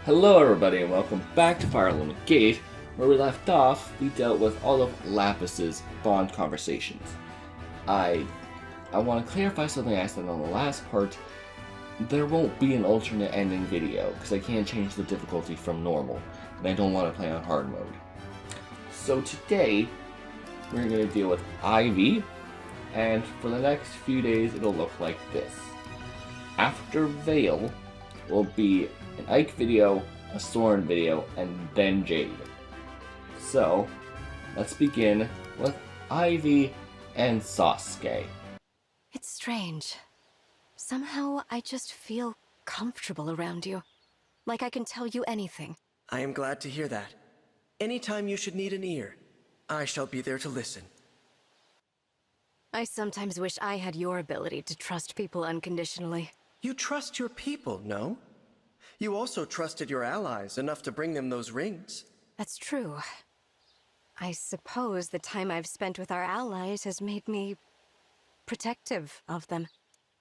Hello everybody and welcome back to Fire Emblem Gate. Where we left off, we dealt with all of Lapis's bond conversations. I want to clarify something I said on the last part. There won't be an alternate ending video, because I can't change the difficulty from normal, and I don't want to play on hard mode. So today, we're going to deal with Ivy, and for the next few days it'll look like this. After Veil will be an Ike video, a Soren video, and then Jade. So, let's begin with Ivy and Sasuke. It's strange. Somehow I just feel comfortable around you. Like I can tell you anything. I am glad to hear that. Anytime you should need an ear, I shall be there to listen. I sometimes wish I had your ability to trust people unconditionally. You trust your people, no? You also trusted your allies enough to bring them those rings. That's true. I suppose the time I've spent with our allies has made me protective of them.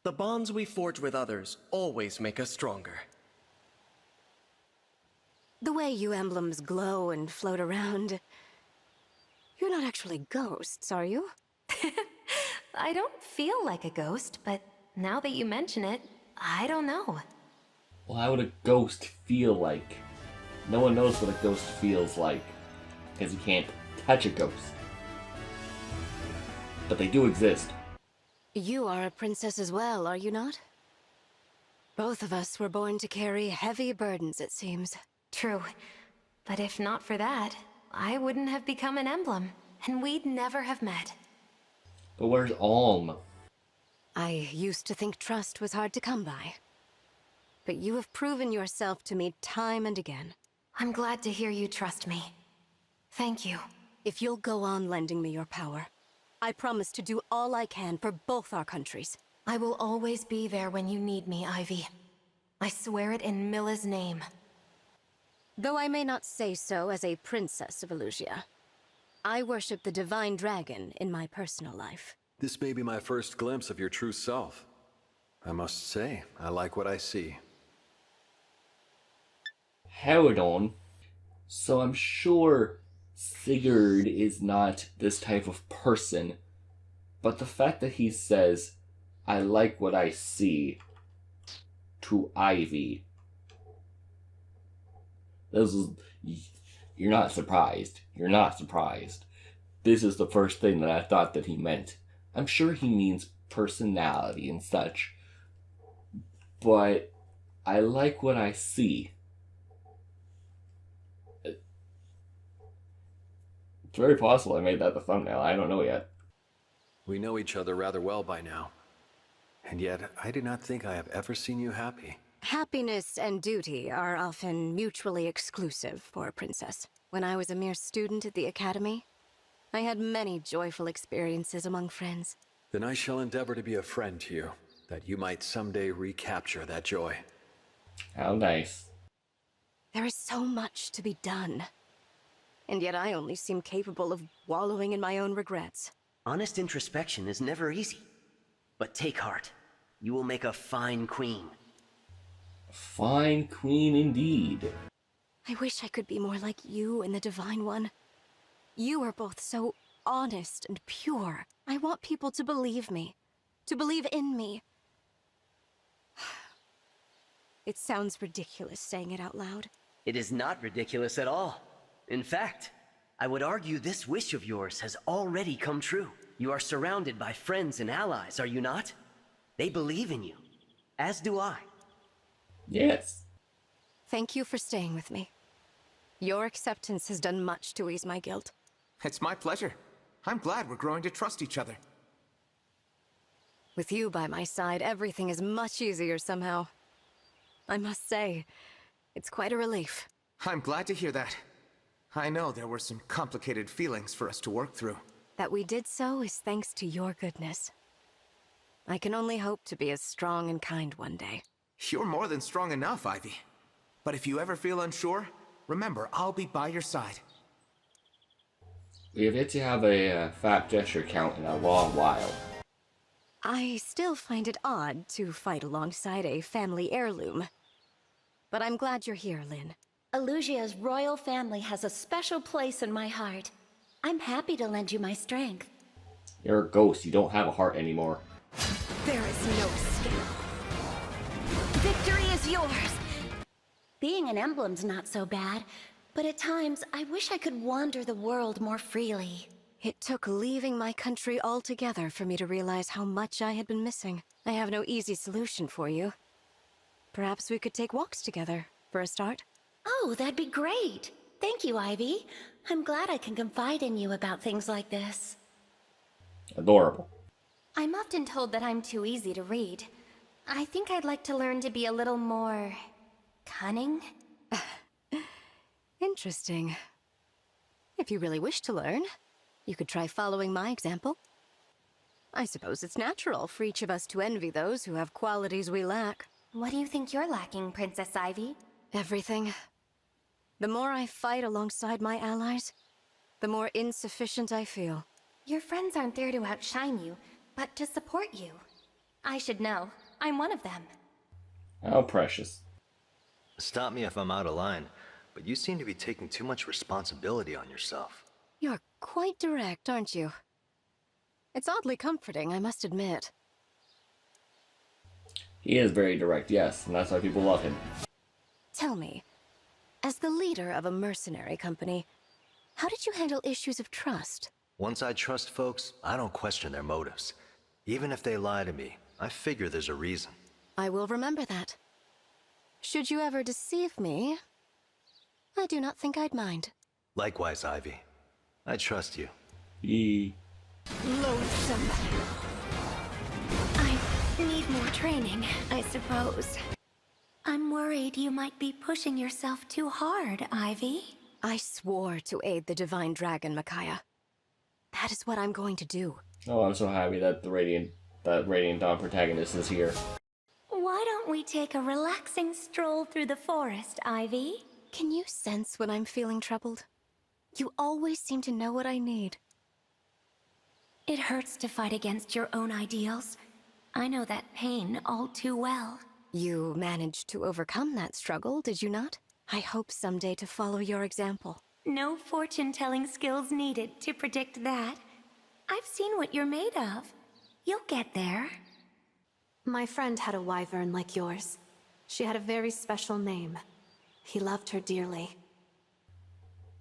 The bonds we forge with others always make us stronger. The way you emblems glow and float around... You're not actually ghosts, are you? I don't feel like a ghost, but now that you mention it, I don't know. Well, how would a ghost feel like? No one knows what a ghost feels like, because you can't touch a ghost. But they do exist. You are a princess as well, are you not? Both of us were born to carry heavy burdens, it seems. True. But if not for that, I wouldn't have become an emblem, and we'd never have met. But where's Alm? I used to think trust was hard to come by. But you have proven yourself to me time and again. I'm glad to hear you trust me. Thank you. If you'll go on lending me your power, I promise to do all I can for both our countries. I will always be there when you need me, Ivy. I swear it in Milla's name. Though I may not say so as a princess of Elusia, I worship the divine dragon in my personal life. This may be my first glimpse of your true self. I must say, I like what I see. Hold on. So I'm sure Sigurd is not this type of person, but the fact that he says, I like what I see, to Ivy, you're not surprised. You're not surprised. This is the first thing that I thought that he meant. I'm sure he means personality and such, but I like what I see. It's very possible I made that the thumbnail. I don't know yet. We know each other rather well by now. And yet, I do not think I have ever seen you happy. Happiness and duty are often mutually exclusive for a princess. When I was a mere student at the academy, I had many joyful experiences among friends. Then I shall endeavor to be a friend to you, that you might someday recapture that joy. How nice. There is so much to be done. And yet I only seem capable of wallowing in my own regrets. Honest introspection is never easy. But take heart. You will make a fine queen. Fine queen indeed. I wish I could be more like you and the Divine One. You are both so honest and pure. I want people to believe me. To believe in me. It sounds ridiculous saying it out loud. It is not ridiculous at all. In fact, I would argue this wish of yours has already come true. You are surrounded by friends and allies, are you not? They believe in you, as do I. Yes. Thank you for staying with me. Your acceptance has done much to ease my guilt. It's my pleasure. I'm glad we're growing to trust each other. With you by my side, everything is much easier somehow. I must say, it's quite a relief. I'm glad to hear that. I know there were some complicated feelings for us to work through. That we did so is thanks to your goodness. I can only hope to be as strong and kind one day. You're more than strong enough, Ivy. But if you ever feel unsure, remember, I'll be by your side. We have yet to have a fat gesture count in a long while. I still find it odd to fight alongside a family heirloom. but I'm glad you're here, Lynn. Elusia's royal family has a special place in my heart. I'm happy to lend you my strength. You're a ghost. You don't have a heart anymore. There is no escape. Victory is yours! Being an emblem's not so bad, but at times I wish I could wander the world more freely. It took leaving my country altogether for me to realize how much I had been missing. I have no easy solution for you. Perhaps we could take walks together, for a start? Oh, that'd be great! Thank you, Ivy. I'm glad I can confide in you about things like this. Adorable. I'm often told that I'm too easy to read. I think I'd like to learn to be a little more... cunning? Interesting. If you really wish to learn, you could try following my example. I suppose it's natural for each of us to envy those who have qualities we lack. What do you think you're lacking, Princess Ivy? Everything. The more I fight alongside my allies, the more insufficient I feel. Your friends aren't there to outshine you, but to support you. I should know. I'm one of them. How precious. Stop me if I'm out of line, but you seem to be taking too much responsibility on yourself. You're quite direct, aren't you? It's oddly comforting, I must admit. He is very direct, yes, and that's why people love him. Tell me, as the leader of a mercenary company, how did you handle issues of trust? Once I trust folks, I don't question their motives. Even if they lie to me, I figure there's a reason. I will remember that. Should you ever deceive me, I do not think I'd mind. Likewise, Ivy. I trust you. Loathsome. I need more training, I suppose. I'm worried you might be pushing yourself too hard, Ivy. I swore to aid the Divine Dragon, Micaiah. That is what I'm going to do. Oh, I'm so happy that the Radiant Dawn protagonist is here. Why don't we take a relaxing stroll through the forest, Ivy? Can you sense when I'm feeling troubled? You always seem to know what I need. It hurts to fight against your own ideals. I know that pain all too well. You managed to overcome that struggle, did you not? I hope someday to follow your example. No fortune-telling skills needed to predict that. I've seen what you're made of. You'll get there. My friend had a wyvern like yours. She had a very special name. He loved her dearly.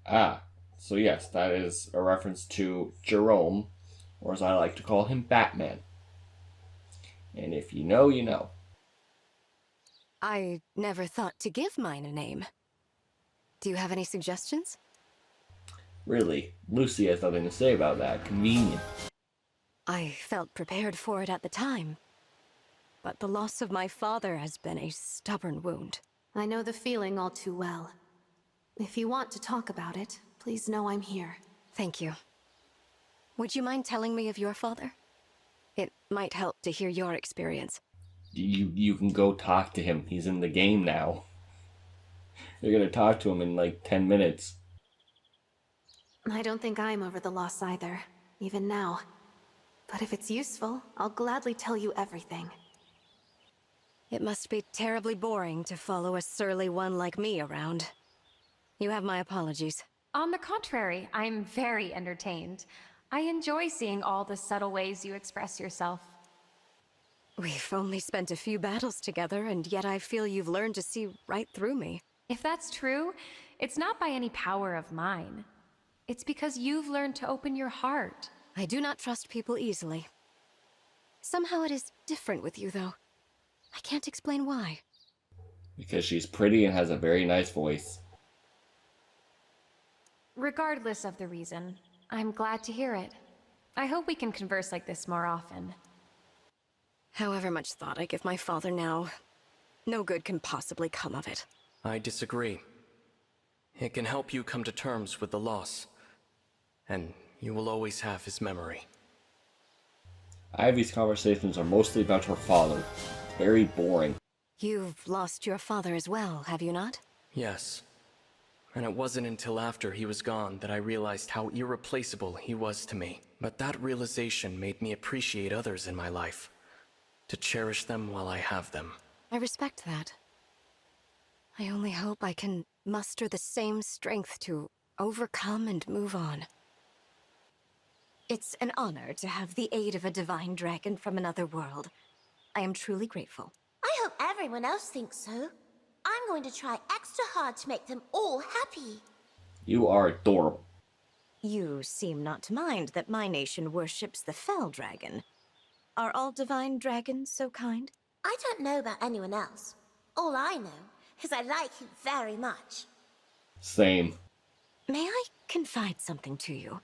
Ah, so yes, that is a reference to Jerome, or as I like to call him, Batman. And if you know, you know. I never thought to give mine a name. Do you have any suggestions? Really, Lucy has nothing to say about that. Convenient. I felt prepared for it at the time. But the loss of my father has been a stubborn wound. I know the feeling all too well. If you want to talk about it, please know I'm here. Thank you. Would you mind telling me of your father? It might help to hear your experience. You can go talk to him. He's in the game now. You're gonna talk to him in like 10 minutes. I don't think I'm over the loss either, even now. But if it's useful, I'll gladly tell you everything. It must be terribly boring to follow a surly one like me around. You have my apologies. On the contrary, I'm very entertained. I enjoy seeing all the subtle ways you express yourself. We've only spent a few battles together, and yet I feel you've learned to see right through me. If that's true, it's not by any power of mine. It's because you've learned to open your heart. I do not trust people easily. Somehow it is different with you, though. I can't explain why. Because she's pretty and has a very nice voice. Regardless of the reason, I'm glad to hear it. I hope we can converse like this more often. However much thought I give my father now, no good can possibly come of it. I disagree. It can help you come to terms with the loss. And you will always have his memory. Ivy's conversations are mostly about her father. Very boring. You've lost your father as well, have you not? Yes. And it wasn't until after he was gone that I realized how irreplaceable he was to me. But that realization made me appreciate others in my life. To cherish them while I have them. I respect that. I only hope I can muster the same strength to overcome and move on. It's an honor to have the aid of a divine dragon from another world. I am truly grateful. I hope everyone else thinks so. I'm going to try extra hard to make them all happy. You are adorable. You seem not to mind that my nation worships the fell dragon. Are all divine dragons so kind? I don't know about anyone else. All I know is I like you very much. Same. May I confide something to you?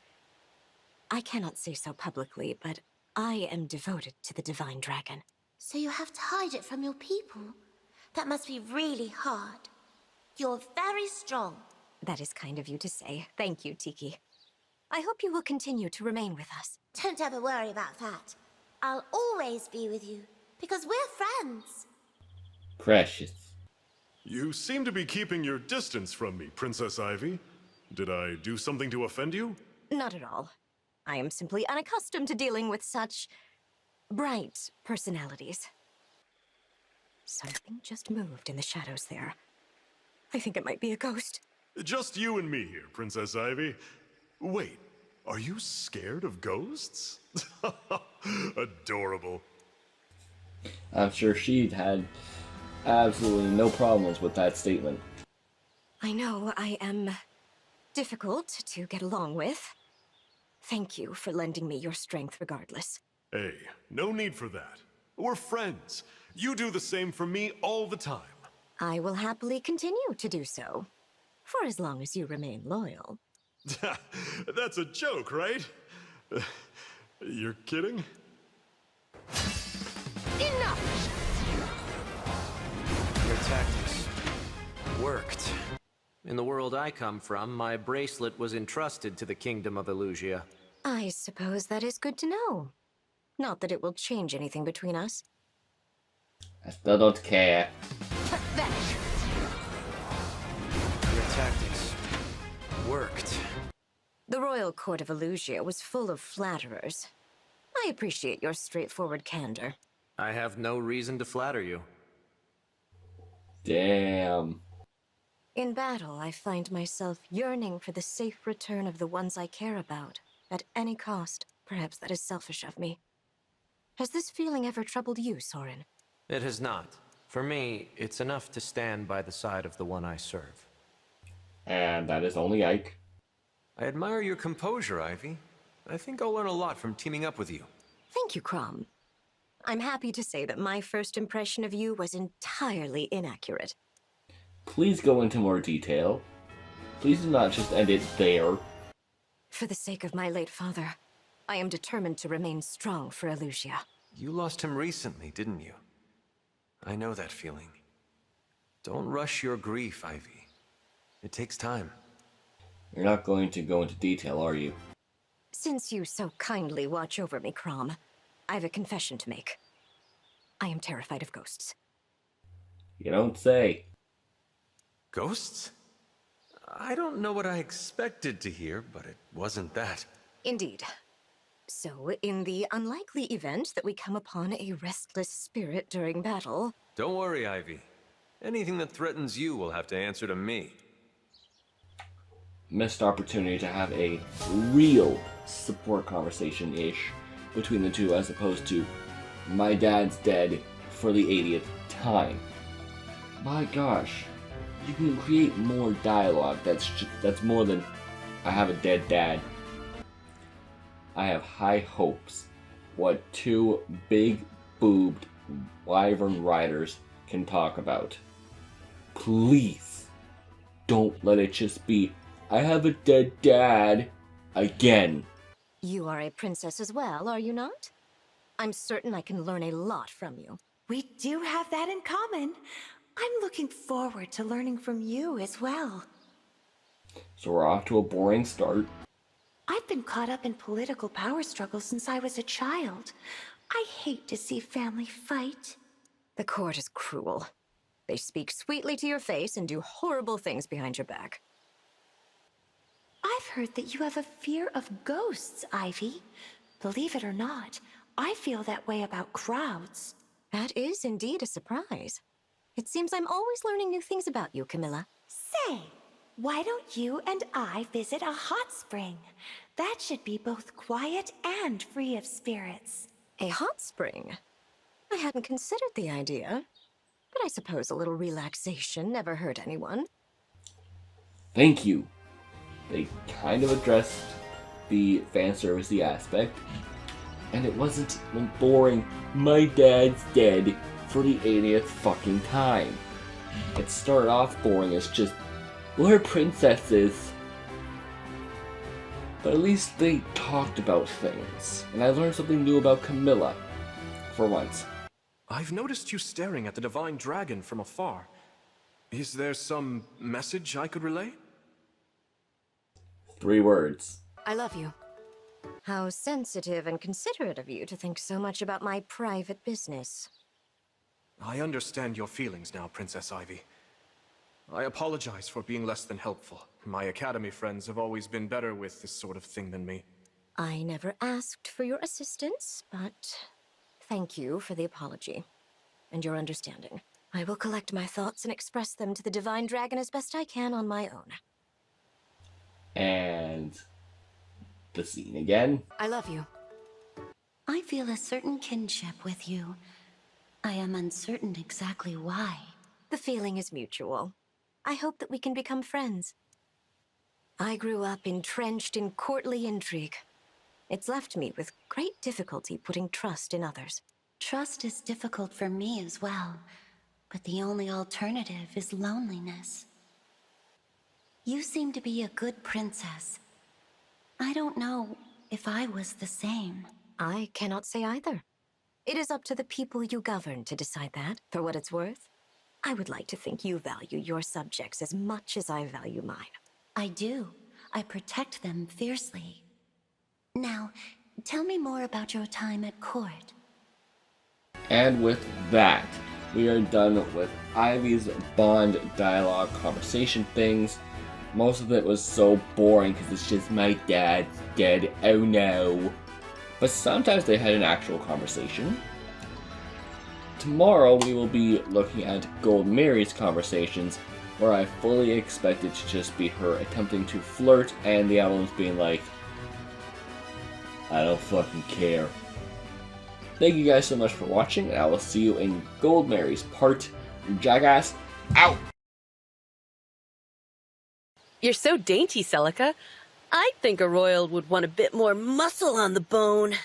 I cannot say so publicly, but I am devoted to the divine dragon. So you have to hide it from your people? That must be really hard. You're very strong. That is kind of you to say. Thank you, Tiki. I hope you will continue to remain with us. Don't ever worry about that. I'll always be with you, because we're friends. Precious. You seem to be keeping your distance from me, Princess Ivy. Did I do something to offend you? Not at all. I am simply unaccustomed to dealing with such bright personalities. Something just moved in the shadows there. I think it might be a ghost. Just you and me here, Princess Ivy. Wait, are you scared of ghosts? Adorable. I'm sure she'd had absolutely no problems with that statement. I know I am difficult to get along with. Thank you for lending me your strength regardless. Hey, no need for that. We're friends. You do the same for me all the time. I will happily continue to do so, for as long as you remain loyal. That's a joke, right? You're kidding? Enough! Your tactics worked. In the world I come from, my bracelet was entrusted to the Kingdom of Elusia. I suppose that is good to know. Not that it will change anything between us. I still don't care. Pathetic! Your tactics worked. The royal court of Elusia was full of flatterers. I appreciate your straightforward candor. I have no reason to flatter you. Damn. In battle, I find myself yearning for the safe return of the ones I care about, at any cost. Perhaps that is selfish of me. Has this feeling ever troubled you, Soren? It has not. For me, it's enough to stand by the side of the one I serve. And that is only Ike. I admire your composure, Ivy. I think I'll learn a lot from teaming up with you. Thank you, Crom. I'm happy to say that my first impression of you was entirely inaccurate. Please go into more detail. Please do not just end it there. For the sake of my late father, I am determined to remain strong for Elusia. You lost him recently, didn't you? I know that feeling. Don't rush your grief, Ivy. It takes time. You're not going to go into detail, are you? Since you so kindly watch over me, Crom, I have a confession to make. I am terrified of ghosts. You don't say. Ghosts? I don't know what I expected to hear, but it wasn't that. Indeed. So, in the unlikely event that we come upon a restless spirit during battle... Don't worry, Ivy. Anything that threatens you will have to answer to me. Missed opportunity to have a real support conversation-ish between the two, as opposed to my dad's dead for the 80th time. My gosh, you can create more dialogue that's more than I have a dead dad. I have high hopes what two big-boobed wyvern riders can talk about. Please, don't let it just be, I have a dead dad, again. You are a princess as well, are you not? I'm certain I can learn a lot from you. We do have that in common. I'm looking forward to learning from you as well. So we're off to a boring start. I've been caught up in political power struggles since I was a child. I hate to see family fight. The court is cruel. They speak sweetly to your face and do horrible things behind your back. I've heard that you have a fear of ghosts, Ivy. Believe it or not, I feel that way about crowds. That is indeed a surprise. It seems I'm always learning new things about you, Camilla. Say, why don't you and I visit a hot spring? That should be both quiet and free of spirits. A hot spring? I hadn't considered the idea, but I suppose a little relaxation never hurt anyone. Thank you. They kind of addressed the fan servicey aspect, and it wasn't boring, my dad's dead for the 80th fucking time. It started off boring as just, we're princesses. But at least they talked about things, and I learned something new about Camilla, for once. I've noticed you staring at the divine dragon from afar. Is there some message I could relay? 3 words. I love you. How sensitive and considerate of you to think so much about my private business. I understand your feelings now, Princess Ivy. I apologize for being less than helpful. My academy friends have always been better with this sort of thing than me. I never asked for your assistance, but thank you for the apology and your understanding. I will collect my thoughts and express them to the Divine Dragon as best I can on my own. And the scene again. I love you. I feel a certain kinship with you. I am uncertain exactly why. The feeling is mutual. I hope that we can become friends. I grew up entrenched in courtly intrigue. It's left me with great difficulty putting trust in others. Trust is difficult for me as well, but the only alternative is loneliness. You seem to be a good princess. I don't know if I was the same. I cannot say either. It is up to the people you govern to decide that. For what it's worth, I would like to think you value your subjects as much as I value mine. I do. I protect them fiercely. Now, tell me more about your time at court. And with that, we are done with Ivy's Bond dialogue conversation things. Most of it was so boring because it's just my dad's dead, oh no. But sometimes they had an actual conversation. Tomorrow we will be looking at Gold Mary's conversations, where I fully expect it to just be her attempting to flirt and the album's being like, I don't fucking care. Thank you guys so much for watching, and I will see you in Gold Mary's part. Jackass, out! You're so dainty, Celica. I think a royal would want a bit more muscle on the bone.